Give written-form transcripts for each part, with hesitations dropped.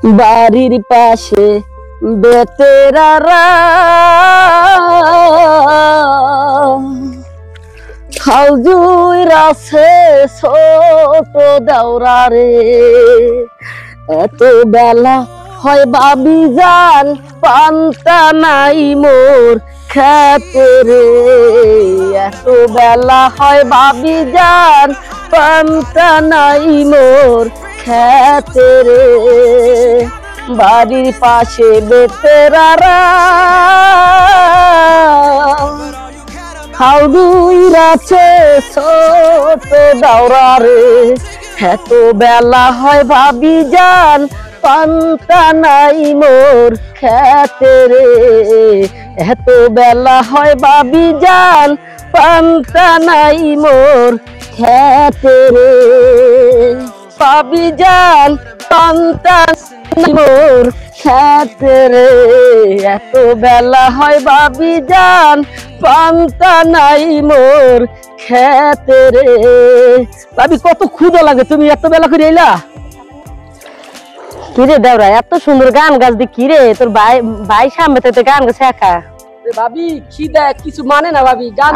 বাড়ির পাশে বেতেরারা খাউজুই রাছে ছোট দেওরা রে, এত বেলা হয় বাবি জান পান্তা নাই মোর খেতে রে, এত বেলা হয় বাবি জান পান্তা নাই মোর খেতে রে। বাড়ির পাশে বেতেরারা খাউদুই রাছে ছোট দাওরা রে, এত বেলা হয় ভাবি জান পান্তা নাই মোর খেতে রে, এত বেলা হয় ভাবি জান পান্তা নাই মোর খেতে রে। ভাবি জান পান্তা মোর খেতে রে, এত বেলা হয় ভাবি জান পান্তা নাই মোর খেতে রে। ভাবি কত ক্ষুধা লাগে, তুমি এত বেলা করে এলা? কিরে দেওরা এত সুন্দর গান গাছ দি, কিরে তোর ভাই সামনে তো গান গাছ একা? ভাবি খিদা কিছু মানে না ভাবি, গান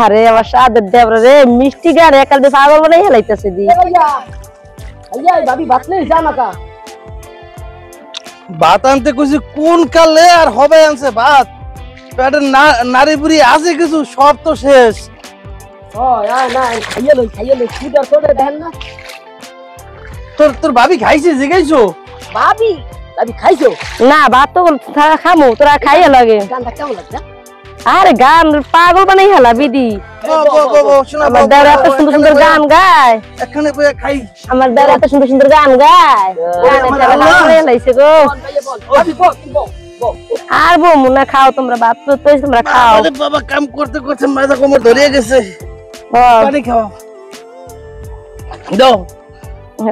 আরে আমার সাদের দেওরা রে, মিষ্টি গান একাল দিয়ে পাগল বানাই হেলাইতেছে দি। ভাবি ভাত নেই জানা কা ভাত আনতে কইছি কোন কালে আর হবে আনছে ভাত, পেটের নারী বুড়ি আছে কিছু, সব তো শেষ। খাইয়ে লই খিদা তোরে দেন না। তোর ভাবি খাইছে জিগাইছো? ভাবি ভাবি খাইছো? না ভাত তো খামু, তোরা খাইয়ে লাগে। গানটা কেমন লাগছে? আরে গান পাগল বানাই হেলা বিদি। আমার দেওরা এত সুন্দর সুন্দর গান গায়, এখানে বসে খাই। আমার দেওরা এত সুন্দর সুন্দর গান গায়, আর বমু না খাও তোমরা, বাপ তো তোমরা খাও। বাবা কাম করতে করতে মাথা কোমর ধরিয়ে গেছে, পানি খাও দাও,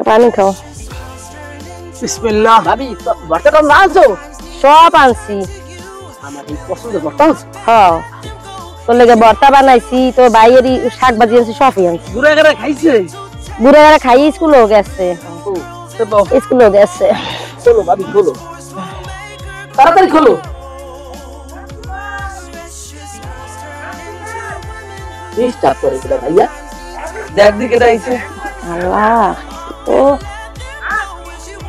পানি খাও। বিসমিল্লাহ। ভাবি ভর্তা কম আনছো? সব আনছি, আমার এই পছন্দের ভর্তা আনছো? হ্যাঁ তোর লেগে ভর্তা বানাইছি, তোর বাইয়েরই শাক ভাজি আনছি, সবই আনছি। ঘুরে ঘুরে খাইছে, ঘুরে ঘুরে খাই, স্কুলেও গেছে, স্কুলেও গেছে। খোলো ভাবি খোলো, তাড়াতাড়ি খোলো। ডিস্টার্ব করে দিলা ভাইয়া, দেখ দিকে যাইছে। আল্লাহ ও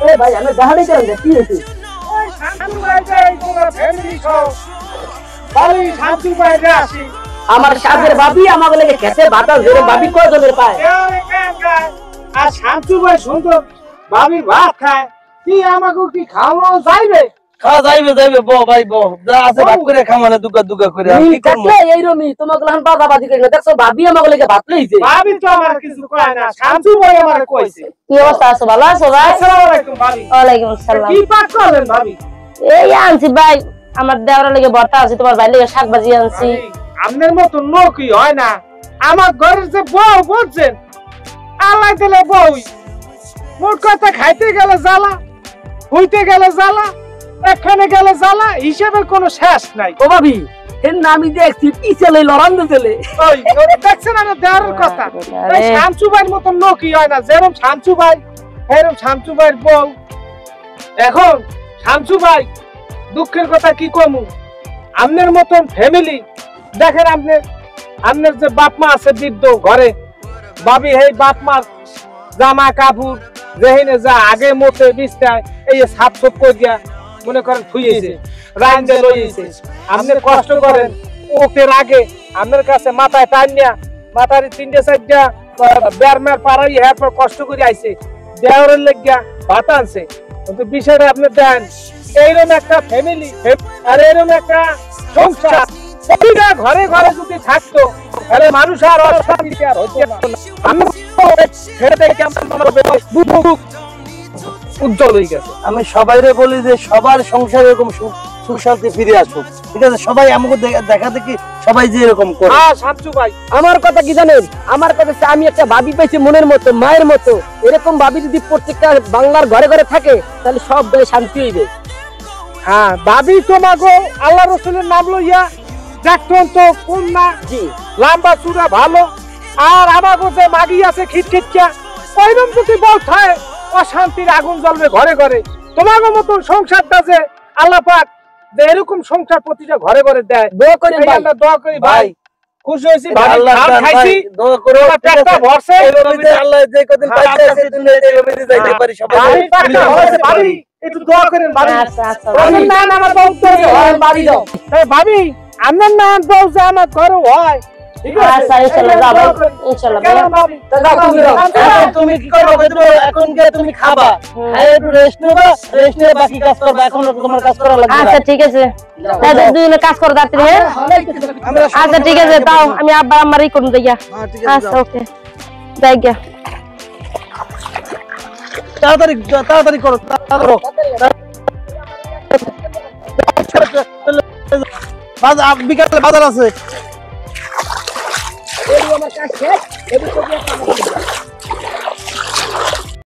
এ ভাই আমি গাহাড়ি করেন কি হইছে? আমার সাদের ভাবি আমাকে লেগে খেতে ভাতা জোরে, ভাবি কয়জনের পায়? আর শান্তু ভাই সুন্দর ভাবি ভাত খায়, কি আমাকে কি খাওয়ানো যাইবে? খাওয়া যাইবে যাইবে, ব ভাই ব, যা আছে ভাগ করে খামানে দুগা দুগা করে। আর কি করব? এইরমি তোমাকে লান বাদাবাদি করে দেখছো, ভাবি আমাকে লেগে ভাত লইছে। ভাবি তো আমার কিছু কয় না, শান্তু ভাই আমার কইছে। কি অবস্থা আছো, ভালো আছো ভাই? আসসালামু আলাইকুম ভাবি। ওয়ালাইকুম আসসালাম। কি পাক করলেন ভাবি? এই আনছি ভাই, আমার দেওরা লেগে ভর্তা আছে, তোমার ভাই লেগে শাক ভাজি আনছি। আপনার মতো লোকই হয় না, আমার ঘরের যে বউ বলছেন আল্লাহ দিলে বউই, মোট কথা খাইতে গেলে জ্বালা, হইতে গেলে জ্বালা, এখানে গেলে জ্বালা, হিসেবের কোনো শেষ নাই। ও ভাবি এর নামি দেখছি পিছলে লড়ান দিলে। ওই দেখছেন আমার দেওয়ার কথা, এই শামসু ভাইয়ের মতো লোকই হয় না, যেরকম শামসু ভাই এরকম শামসু ভাইয়ের বউ। এখন শামসু ভাই দুঃখের কথা কি কমু, আপনার মতন ফ্যামিলি দেখেন, আপনার যে বাপ মা আছে বৃদ্ধ ঘরে, ভাবি এই বাপ মার জামা কাপড় যেহিনে যা আগে মতে বিস্তায় এই সাপ সপ করে দিয়া মনে করেন থুইয়েছে, রাইন্দে লইয়েছে। আপনি কষ্ট করেন, ওকে আগে আপনার কাছে মাথায় টানিয়া মাথার 3-4টা বেরমের পাড়াই এরপর কষ্ট করে আইছে, দেওয়ারের লেগিয়া ভাত আনছে। কিন্তু বিষয়টা আপনি দেন, এইরকম একটা ফ্যামিলি আর এরকম একটা সংসার ঘরে ঘরে যদি থাকতো, তাহলে মানুষ আর অশান্তি আর হতো না। উজ্জ্বল হয়ে গেছে। আমি সবাইরে বলি যে সবার সংসারে এরকম সুখ শান্তি ফিরে আসুক, ঠিক আছে? সবাই আমাকে দেখা দেখি সবাই যে এরকম করে। হ্যাঁ শামসু ভাই, আমার কথা কি জানেন, আমার কথা হচ্ছে আমি একটা ভাবি পাইছি মনের মতো, মায়ের মতো। এরকম ভাবি যদি প্রত্যেকটা বাংলার ঘরে ঘরে থাকে, তাহলে সব ঘরে শান্তি হইবে। হ্যাঁ ভাবি তোমাকে আল্লাহ রসুলের নাম লইয়া দেখতেন তো কোন না, জি লম্বা চূড়া ভালো, আর আমাকে যে মাগি আছে খিটখিটকা, ওইরকম যদি বল থাকে অশান্তির আগুন জ্বলবে ঘরে ঘরে। তোমার মতন সংসারটা যে আল্লাহ পাক যে এরকম সংসার প্রতিটা ঘরে ঘরে দেয়, দোয়া করেন এই ভাই। আমরা দোয়া করি ভাই। খুশি হয়েছি ভাই, আল্লাহ ধান দান খাইছি, ভাই, দোয়া করো, তোমার ঠিক পেটটা আছে? ভরছে। এইভাবে যে আল্লাহ যে কদিন পাইছে আছে, দুনিয়াতে এইভাবে যে যাইতে পারি সবাই। ভাবি, পেটটা ভরছে, ভাবি, একটু দোয়া করেন ভাবি। আচ্ছা আচ্ছা আমি না না আমার বউ তো বাড়ি যাও। তাই ভাবি, আপনার না বউ যে আমার ঘরে হয়, ঠিক আছে? আচ্ছা ইনশাআল্লাহ এই যাবো দোয়া করেন। ইনশাআল্লাহ কেমন ভাবি? তা যাও তুমি যাও। এখন তুমি কি করবে? এখন গিয়ে তুমি খাবা, খাই একটু রেস্ট নেবা, রেস্ট নিয়ে বাকি কাজ করবা। এখন তোমার কাজ করা লাগবে না। আচ্ছা ঠিক আছে তাহলে দুজনে কাজ করো তাড়াতাড়ি হ্যাঁ আমরা আচ্ছা ঠিক আছে তাও আমি আব্বা আমারই করুন যাইয়া হ্যাঁ, ঠিক আছে, আচ্ছা যাও। ওকে যাই গিয়া তাড়াতাড়ি করো, তাড়াতাড়ি করো। বিকালে বাজার আছে। এই আমার কাজ শেষ, এই